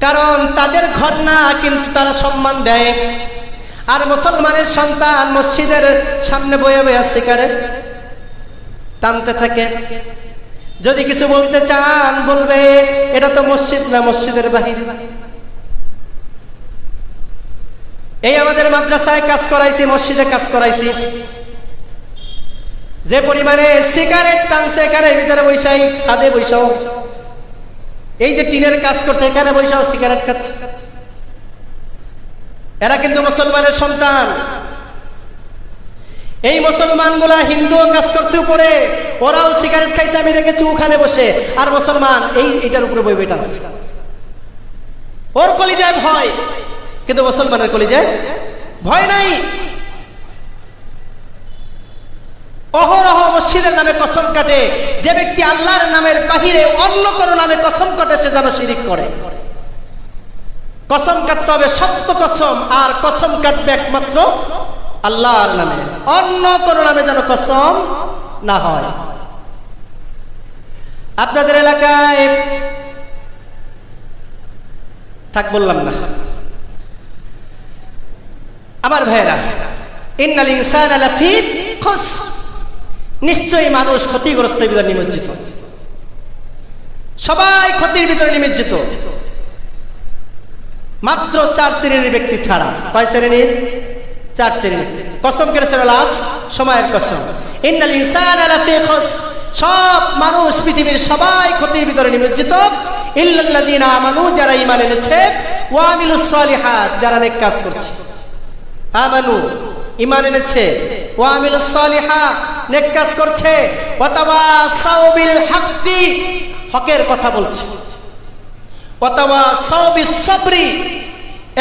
কারণ তাদের ঘর না, কিন্তু তারা সম্মান দেয়। আর মুসলমানের সন্তান মসজিদের সামনে বয়ে বয়ে সিগারেট টানতে থাকে। যদি কিছু বলতে চান বলবে এটা তো মসজিদ না, মসজিদের বাহিরে। এই আমাদের মাদ্রাসায় কাজ করাইছি, মসজিদে কাজ করাইছি, যে পরিমাণে সিগারেট টানছে এখানে ভিতরে বৈশাই, ছাদে বৈশাও, এই যে টিনের কাজ করছে এখানে বৈশাও সিগারেট খাচ্ছে। এরা কিন্তু মুসলমানের সন্তান। এই মুসলমানগুলা হিন্দুও কাজ করছে উপরে, ওরাও সিগারেট খাইছে, আমি দেখেছি ওখানে বসে, আর মুসলমান এইটার উপরে বই বেটা আছে। ওর কলিজায় ভয়, কিন্তু মুসলমানের কলিজায় ভয় নাই। অহরহ মসজিদের নামে কসম কাটে। যে ব্যক্তি আল্লাহর নামের বাহিরে অন্য কোনো নামে কসম কাটে সে যেন শিরিক করে। কসম কাটতে হবে সত্য কসম, আর কসম কাটবে একমাত্র আল্লাহর নামে, অন্য কোনো নামে যেন কসম না হয়। আপনাদের এলাকায় থাক বললাম না, আমার ভাইয়েরা, ইন্নাল ইনসানা লাফি খুসর, নিশ্চয়ই মানুষ ক্ষতিগ্রস্তের ভিতরে নিমজ্জিত, সবাই ক্ষতির ভিতরে নিমজ্জিত, মাত্র 4 শ্রেণীর ব্যক্তি ছাড়া। কয় শ্রেণীর? 4 শ্রেণীর। কসম করেছে লাস সময়ের কসম, ইন্নাল ইনসানা লাফি খুসর, সব মানুষ পৃথিবীর সবাই ক্ষতির ভিতরে নিমজ্জিত, ইল্লাল্লাযীনা আমানু, যারা ঈমান এনেছে, ওয়া আমিলুস সালিহাত, যারা নেক কাজ করছে। আমানু ঈমান এনেছে, ওয়া আমিলুস সালিহাত নেক কাজ করছে, ওয়া তাওয়াসাউ বিল হাক্কি, হকের কথা বলছে, ওয়া তাওয়াসাউ বিস সাবরি,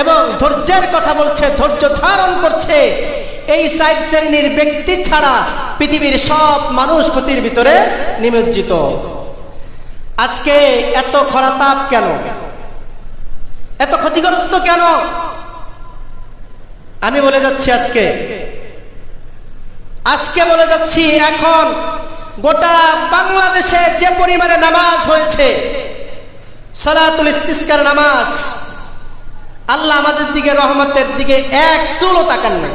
এবং ধৈর্যের কথা বলছে, ধৈর্য ধারণ করছে। এই 4 শ্রেণীর ব্যক্তি ছাড়া পৃথিবীর সব মানুষ ক্ষতির ভিতরে নিমজ্জিত। আজকে এত খরাতাপ কেন? এত ক্ষতিগ্রস্ত কেন? আমি বলে যাচ্ছি আজকে বলে যাচ্ছি, এখন গোটা বাংলাদেশে যে পরিমাণে নামাজ হয়েছে, সালাতুল ইস্তিসকার নামাজ, আল্লাহ আমাদের দিকে রহমতের দিকে এক চুলও তাকান না।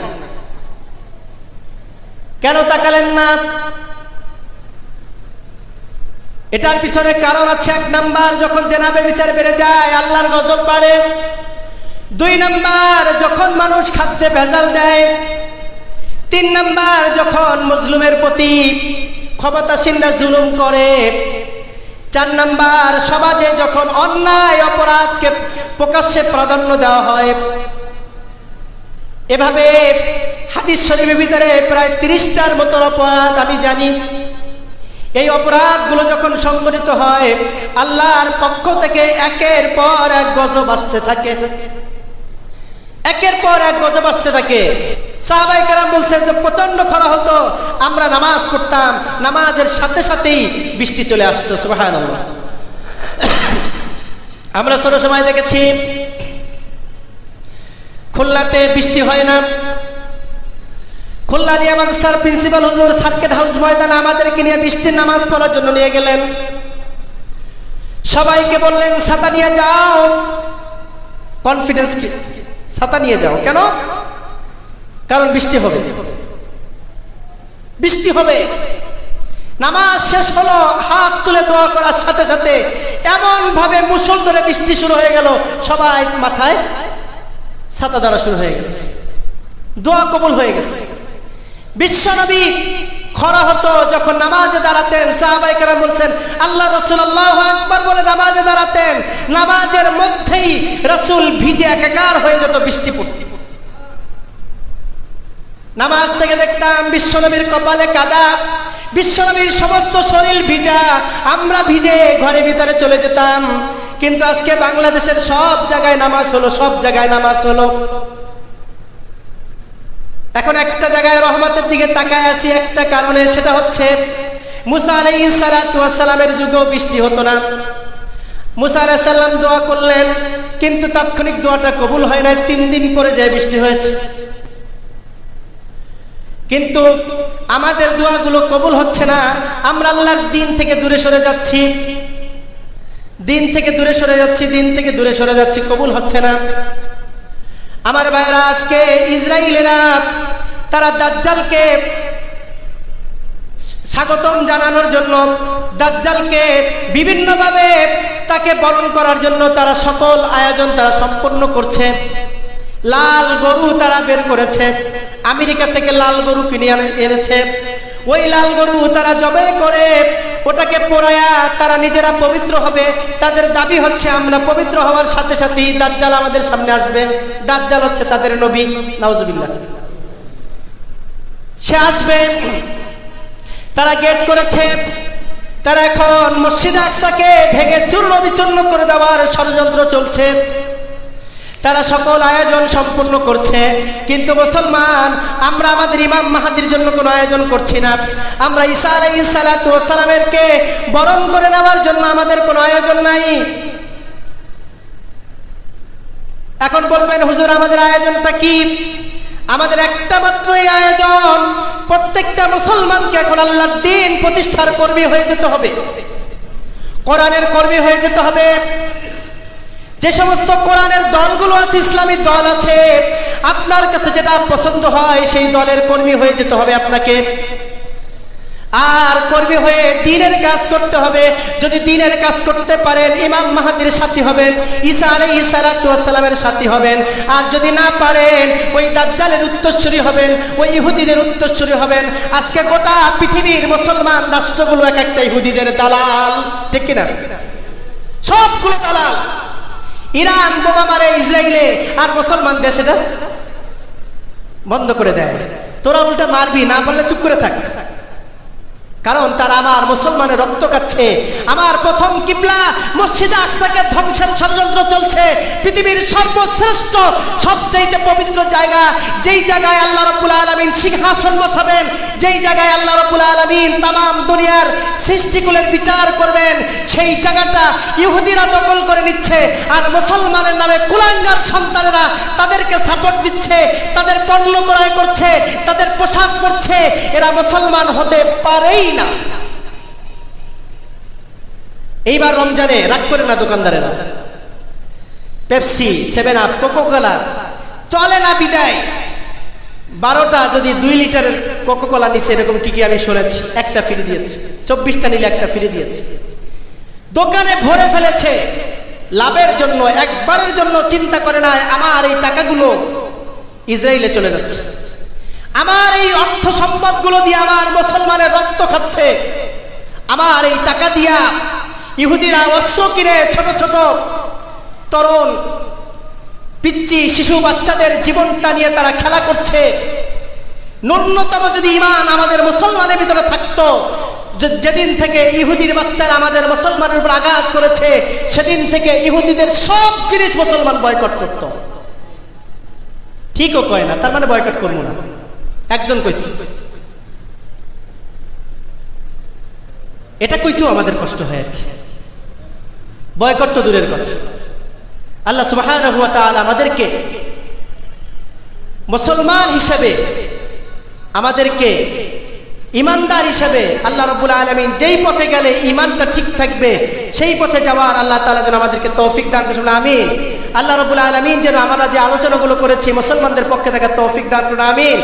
কেন তাকালেন না? এটার পিছনে কারণ আছে। 1 নাম্বার, যখন জেনাবে বিচার বেড়ে যায় আল্লাহর গজব বাড়ে। 2 নাম্বার, যখন মানুষ খাদ্যে ভেজাল দেয়। 3 নাম্বার, যখন মজলুমের প্রতি ক্ষমতাসীনরা জুলুম করে। 4 নাম্বার, সমাজে যখন অন্যায় অপরাধকে প্রকাশ্যে প্রাধান্য দেওয়া হয়। এভাবে হাদিস শরীফের ভিতরে প্রায় 30টার মতো অপরাধ আমি জানি। এই অপরাধগুলো যখন সংঘটিত হয়, আল্লাহর পক্ষ থেকে একের পর এক গজব আসতে থাকে, একের পর এক গজব আসতে থাকে। সাহাবায়ে কেরাম বলছেন যে প্রচন্ড খরা হতো, আমরা নামাজ পড়তাম, নামাজের সাথে সাথেই বৃষ্টি চলে আসতো। সুবহানাল্লাহ। আমরা ছোট সময় দেখেছি খুলনাতে বৃষ্টি হয় না, খুলনা আলিয়া মাদ্রাসার প্রিন্সিপাল হুজুর সার্কিট হাউস ময়দানে আমাদেরকে নিয়ে বৃষ্টির নামাজ পড়ার জন্য নিয়ে গেলেন। সবাইকে বললেন ছাতা নিয়ে যাও, কনফিডেন্স কি, ছাতা নিয়ে যাও। কেন? কারণ বৃষ্টি হবে, বৃষ্টি হবে। নামাজ শেষ হলো, হাত তুলে দোয়া করার সাথে সাথে এমন ভাবে মুষল ধরে বৃষ্টি শুরু হয়ে গেল, সবাই মাথায় ছাতা ধরা শুরু হয়ে গেছে, দোয়া কবুল হয়ে গেছে। বিশ্বনবী খরা হতো, যখন নামাজে দাঁড়াতেন সাহাবায়ে কেরাম বলছেন আল্লাহ রাসূল আল্লাহু আকবার বলে নামাজে দাঁড়াতেন, নামাজের মধ্যেই রাসূল ভিজে একাকার হয়ে যেত বৃষ্টি পড়তে। নামাজ থেকে দেখতাম বিশ্বনবীর কপালে কাদা, বিশ্বনবীর সমস্ত শরীর ভিজা, আমরা ভিজে ঘরের ভিতরে চলে যেতাম। কিন্তু আজকে বাংলাদেশের সব জায়গায় নামাজ হলো, সব জায়গায় নামাজ হলো। এখন একটা জায়গায় রহমতের দিকে তাকায় আছি একটা কারণে, সেটা হচ্ছে মুসা আলাইহিস সালাতু ওয়াস সালামের যুগেও বৃষ্টি হতো না। মুসা আলাইহিস সালাম দোয়া করলেন, কিন্তু তাৎক্ষণিক দোয়াটা কবুল হয় না, 3 দিন পরে যায় বৃষ্টি হয়েছে। কিন্তু আমাদের দোয়াগুলো কবুল হচ্ছে না, আমরা আল্লাহর দিন থেকে দূরে সরে যাচ্ছি, দিন থেকে দূরে সরে যাচ্ছি, দিন থেকে দূরে সরে যাচ্ছি, কবুল হচ্ছে না। আমার ভাইরা, আজকে ইসরায়েলেরা তারা দাজ্জালকে স্বাগতম জানানোর জন্য, দাজ্জালকে বিভিন্নভাবে তাকে বরণ করার জন্য তারা সকল আয়োজন তারা সম্পন্ন করছে। লাল গরু তারা বের করেছে, আমেরিকা থেকে লাল গরু কিনে এনেছে। ওই লাল গরু তারা জবাই করে ওটাকে পোড়ায়া তারা নিজেরা পবিত্র হবে। তাদের দাবি হচ্ছে আমরা পবিত্র হওয়ার সাথে সাথেই দাজ্জাল আমাদের সামনে আসবে। দাজ্জাল হচ্ছে তাদের নবী, নাউজুবিল্লাহ। সে আসবে। তারা গেট করেছে, তারা এখন মসজিদে আকসাকে ভেঙে চূর্ণ বিচূর্ণ করে দেওয়ার ষড়যন্ত্র চলছে। তারা সকল আয়োজন সম্পূর্ণ করছে, কিন্তু মুসলমান আমরা আমাদের ইমাম মাহাদির জন্য কোনো আয়োজন করছি না। আমরা ঈসা আলাইহিস সালাতু ওয়াস সালামেরকে বরণ করে নেওয়ার জন্য আমাদের কোনো আয়োজন নাই। এখন বলবেন হুজুর আমাদের আয়োজনটা কি? আমাদের একটা মাত্রই আয়োজন, প্রত্যেকটা মুসলমানকে এখন আল্লাহর দ্বীন প্রতিষ্ঠার কর্মী হয়ে যেতে হবে, কোরআনের কর্মী হয়ে যেতে হবে। যে সমস্ত কোরআনের দলগুলো আছে, ইসলামী দল আছে, আপনার কাছে যেটা পছন্দ হয় সেই দলের কর্মী হয়ে যেতে হবে আপনাকে। আর কর্মী হয়ে দ্বীনের কাজ করতে হবে। যদি দ্বীনের কাজ করতে পারেন ইমাম মাহাদির সাথী হবেন, ঈসা আলাইহিস সালাতু ওয়াস সালামের সাথী হবেন। আর যদি না পারেন ওই দাজ্জালের উত্তরসূরি হবেন, ওই ইহুদিদের উত্তরসূরি হবেন। আজকে গোটা পৃথিবীর মুসলমান রাষ্ট্রগুলো এক একটা ইহুদিদের দালাল, ঠিক কিনা? সবগুলো দালাল। ইরান বোমা মারে ইসরায়েলে, আর মুসলমান দেশ এটা বন্ধ করে দেয়। তোরা উল্টা মারবি, না পারলে চুপ করে থাক। কারণ তারা আমার মুসলমানের রক্ত খাচ্ছে। আমার প্রথম কিবলা মসজিদে আকসাকে ধ্বংসের ষড়যন্ত্র চলছে। পৃথিবীর সর্বশ্রেষ্ঠ সবচেয়ে পবিত্র জায়গা, যেই জায়গায় আল্লাহ রাব্বুল আলামিন সিংহাসন বসাবেন, যেই জায়গায় আল্লাহ রাব্বুল আলামিন তামাম দুনিয়ার সৃষ্টিকুলের বিচার করবেন, সেই জায়গাটা ইহুদিরা দখল করে নিচ্ছে। আর মুসলমানের নামে কুলাঙ্গার সন্তানেরা তাদেরকে সাপোর্ট দিচ্ছে, তাদের পণ্য ক্রয় করছে, তাদের পোশাক করছে। এরা মুসলমান হতে পারেই না। এইবার রমজানে রাগ করে না দোকানদারেরা, পেপসি, 7 আপ, কোকোকোলা চলে না বিদায়। 12টা যদি 2 লিটারের কোকোকোলা নিছে, এরকম কি কি আমি শুনেছি, একটা ফ্রি দিয়েছে। 24টা নিলে একটা ফ্রি দিয়েছে। দোকানে ভরে ফেলেছে লাভের জন্য, একবারের জন্য চিন্তা করে না আমার এই টাকাগুলো ইসরায়েলে চলে যাচ্ছে, আমার এই অর্থ সম্পদগুলো দিয়ে আমার মুসলমানের রক্ত খাচ্ছে, আমার এই টাকা দিয়া ইহুদিরা অস্ত্র কিনে ছোট ছোট তরুণ পিচ্চি শিশু বাচ্চাদের জীবনটা নিয়ে তারা খেলা করছে। ন্যূনতম যদি ঈমান আমাদের মুসলমানের ভিতরে থাকতো, যেদিন থেকে ইহুদির বাচ্চারা আমাদের মুসলমানের উপর আঘাত করেছে, সেদিন থেকে ইহুদিদের সব জিনিস মুসলমান বয়কট করত। ঠিকও কয় না, তার মানে বয়কট করবো না, একজন কইছে। এটা কইতেও আমাদের কষ্ট হয় আর কি, বয়কট তো দূরের কথা। আল্লাহ সুবহানাহু ওয়া তাআলা আমাদেরকে মুসলমান হিসেবে, আমাদেরকে ইমানদার হিসেবে আল্লাহ রাব্বুল আলামিন যেই পথে গেলে ইমানটা ঠিক থাকবে সেই পথে যাওয়ার আল্লাহ তাআলা যেন আমাদেরকে তৌফিক দান করুন, আমিন। আল্লাহ রাব্বুল আলামিন যেন আমরা যে আলোচনাগুলো করেছি মুসলমানদের পক্ষে থাকার তৌফিক দান করুন, আমিন।